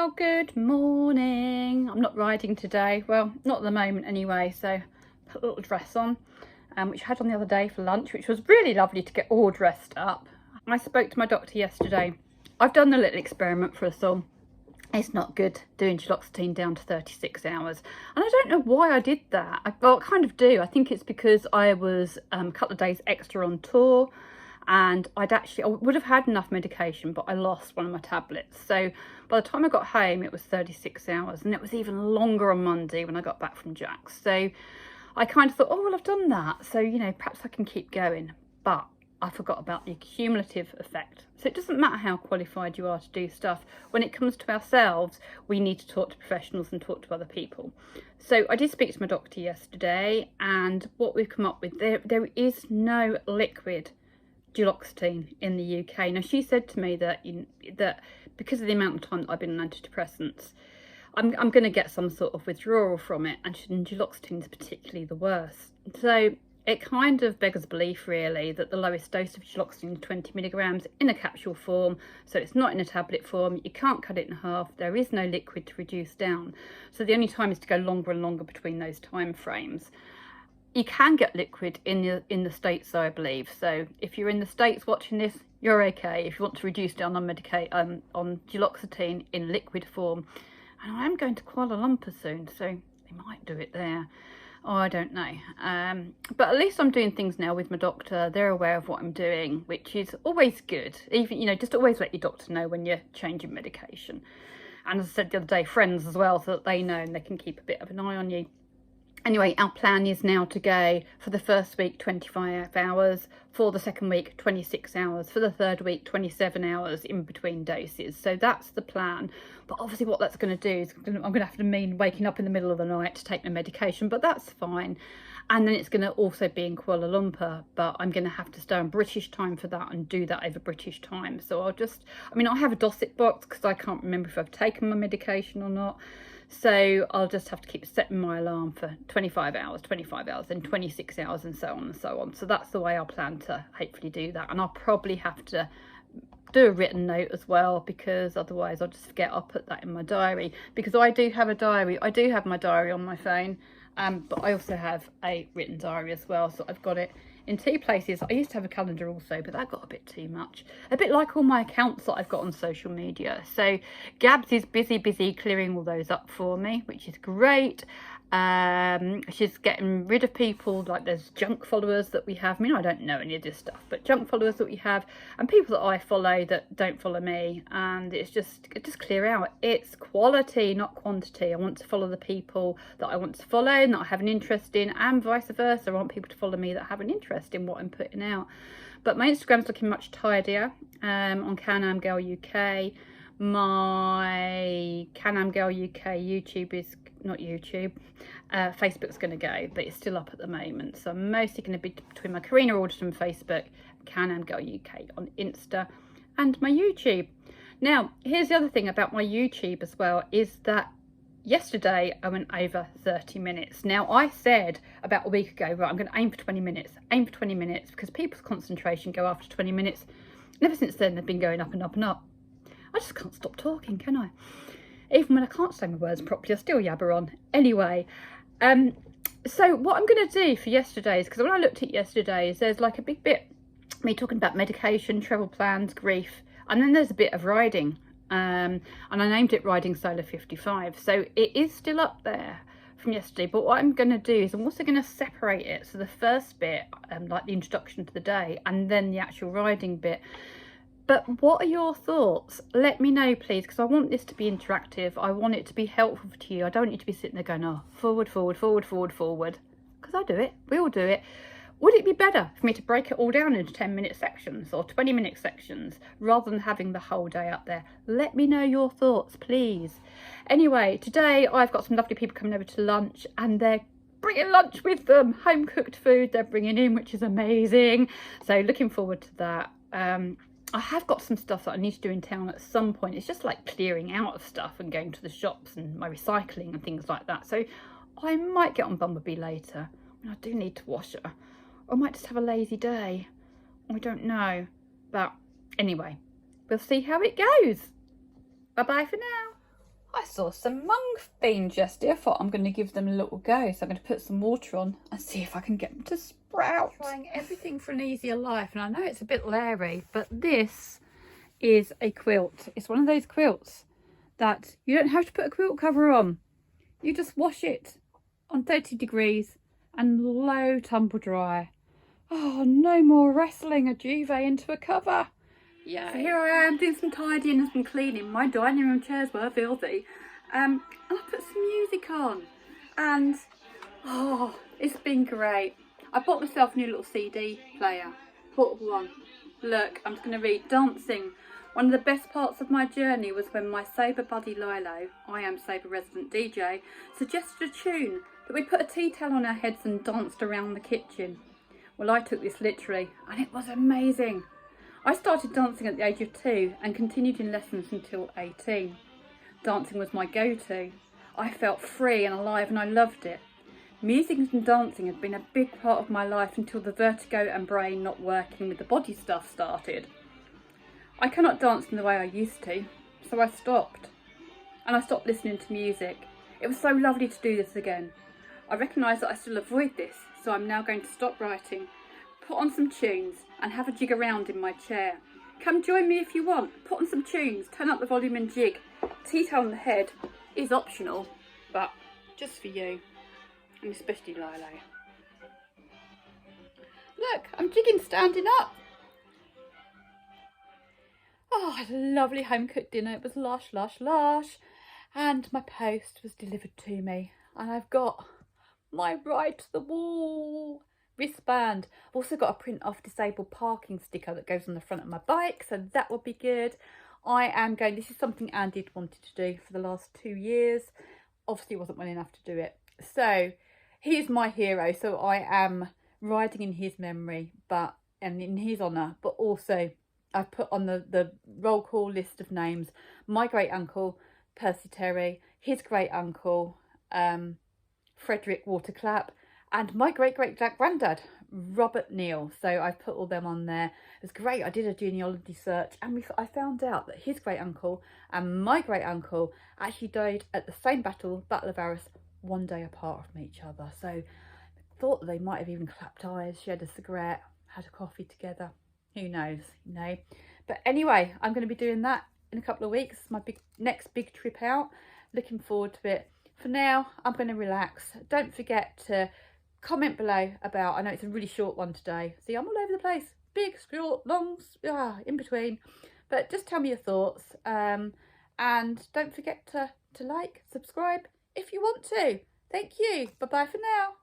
Well, good morning. I'm not riding today. Well, not at the moment anyway, so put a little dress on, which I had on the other day for lunch, which was really lovely to get all dressed up. I spoke to my doctor yesterday. I've done a little experiment for us all. It's not good doing duloxetine down to 36 hours. And I don't know why I did that. Well, I kind of do. I think it's because I was a couple of days extra on tour. And I would have had enough medication, but I lost one of my tablets. So by the time I got home, it was 36 hours. And it was even longer on Monday when I got back from Jack's. So I kind of thought, oh, well, I've done that. So, you know, perhaps I can keep going. But I forgot about the cumulative effect. So it doesn't matter how qualified you are to do stuff. When it comes to ourselves, we need to talk to professionals and talk to other people. So I did speak to my doctor yesterday, and what we've come up with, there is no liquid duloxetine in the UK. Now, she said to me that that because of the amount of time that I've been on antidepressants, I'm going to get some sort of withdrawal from it, and duloxetine is particularly the worst. So it kind of beggars belief, really, that the lowest dose of duloxetine is 20 milligrams in a capsule form, so it's not in a tablet form. You can't cut it in half. There is no liquid to reduce down. So the only time is to go longer and longer between those time frames. You can get liquid in the States, though, I believe. So if you're in the States watching this, you're okay. If you want to reduce down on on duloxetine in liquid form. And I am going to Kuala Lumpur soon, so they might do it there. Oh, I don't know. But at least I'm doing things now with my doctor. They're aware of what I'm doing, which is always good. Even, you know, just always let your doctor know when you're changing medication. And as I said the other day, friends as well, so that they know and they can keep a bit of an eye on you. Anyway, our plan is now to go for the first week 25 hours, for the second week 26 hours, for the third week 27 hours in between doses. So that's the plan. But obviously what that's going to do is I'm going to have to mean waking up in the middle of the night to take my medication, but that's fine. And then it's going to also be in Kuala Lumpur, but I'm going to have to stay on British time for that and do that over British time. So I'll have a Dosset box because I can't remember if I've taken my medication or not. So I'll just have to keep setting my alarm for 25 hours, then 26 hours, and so on and so on. So that's the way I'll plan to hopefully do that. And I'll probably have to do a written note as well, because otherwise I'll just forget. I'll put that in my diary, because I do have a diary. I do have my diary on my phone, but I also have a written diary as well. So I've got it in two places. I used to have a calendar also, but that got a bit too much. A bit like all my accounts that I've got on social media. So Gabs is busy clearing all those up for me, which is great. She's getting rid of people, like there's junk followers that we have. I mean, I don't know any of this stuff, but junk followers that we have, and people that I follow that don't follow me, and it's just clear out. It's quality, not quantity. I want to follow the people that I want to follow and that I have an interest in, and vice versa. I want people to follow me that have an interest in what I'm putting out. But my Instagram's looking much tidier on Can-Am Girl UK. My Can-Am Girl UK YouTube is not YouTube. Facebook's going to go, but it's still up at the moment. So I'm mostly going to be between my Karina Alderton Facebook, Can-Am Girl UK on Insta, and my YouTube. Now, here's the other thing about my YouTube as well, is that yesterday I went over 30 minutes. Now, I said about a week ago, right, I'm going to aim for 20 minutes, because people's concentration go after 20 minutes. And ever since then, they've been going up and up and up. I just can't stop talking, can I? Even when I can't say my words properly, I still yabber on. Anyway, so what I'm going to do for yesterday's, because when I looked at yesterday's, there's like a big bit, me talking about medication, travel plans, grief, and then there's a bit of riding. And I named it Riding Solo 55. So it is still up there from yesterday. But what I'm going to do is I'm also going to separate it. So the first bit, like the introduction to the day, and then the actual riding bit. But what are your thoughts? Let me know, please, because I want this to be interactive. I want it to be helpful to you. I don't need to be sitting there going, oh, forward, because I do it. We all do it. Would it be better for me to break it all down into 10-minute sections or 20-minute sections rather than having the whole day up there? Let me know your thoughts, please. Anyway, today I've got some lovely people coming over to lunch, and they're bringing lunch with them. Home cooked food they're bringing in, which is amazing. So looking forward to that. I have got some stuff that I need to do in town at some point. It's just like clearing out of stuff and going to the shops and my recycling and things like that. So I might get on Bumblebee later. I mean, I do need to wash her. Or I might just have a lazy day. I don't know. But anyway, we'll see how it goes. Bye-bye for now. I saw some mung beans yesterday. I thought I'm going to give them a little go. So I'm going to put some water on and see if I can get them to sprout. Trying everything for an easier life. And I know it's a bit leery, but this is a quilt. It's one of those quilts that you don't have to put a quilt cover on. You just wash it on 30 degrees and low tumble dry. Oh, no more wrestling a duvet into a cover. Yeah. So here I am doing some tidying and some cleaning. My dining room chairs were filthy. And I put some music on. And, oh, it's been great. I bought myself a new little CD player. Portable one. Look, I'm just going to read. Dancing. One of the best parts of my journey was when my sober buddy Lilo, I am sober resident DJ, suggested a tune that we put a tea towel on our heads and danced around the kitchen. Well, I took this literally and it was amazing. I started dancing at the age of 2 and continued in lessons until 18. Dancing was my go-to. I felt free and alive and I loved it. Music and dancing had been a big part of my life until the vertigo and brain not working with the body stuff started. I cannot dance in the way I used to, so I stopped. And I stopped listening to music. It was so lovely to do this again. I recognise that I still avoid this, so I'm now going to stop writing, put on some tunes and have a jig around in my chair. Come join me if you want. Put on some tunes, turn up the volume and jig. Tea towel on the head is optional, but just for you, and especially Lilo. Look, I'm jigging standing up. Oh, I had a lovely home cooked dinner. It was lush, lush, lush. And my post was delivered to me. And I've got my Ride to the Wall wristband. I've also got a print off disabled parking sticker that goes on the front of my bike. So that will be good. I am going, this is something Andy wanted to do for the last 2 years. Obviously wasn't well enough to do it. So he is my hero. So I am riding in his memory, and in his honour, but also I've put on the roll call list of names my great uncle Percy Terry, his great uncle Frederick Waterclap, and my great granddad Robert Neal. So I've put all them on there. It was great. I did a genealogy search and I found out that his great uncle and my great uncle actually died at the same Battle of Arras, 1 day apart from each other. So I thought that they might have even clapped eyes, shared a cigarette, had a coffee together. Who knows, you know. But anyway, I'm going to be doing that in a couple of weeks. It's my next big trip out. Looking forward to it. For now, I'm going to relax. Don't forget to comment below about, I know it's a really short one today. See, I'm all over the place. Big, short, long, in between. But just tell me your thoughts. And don't forget to like, subscribe if you want to. Thank you. Bye-bye for now.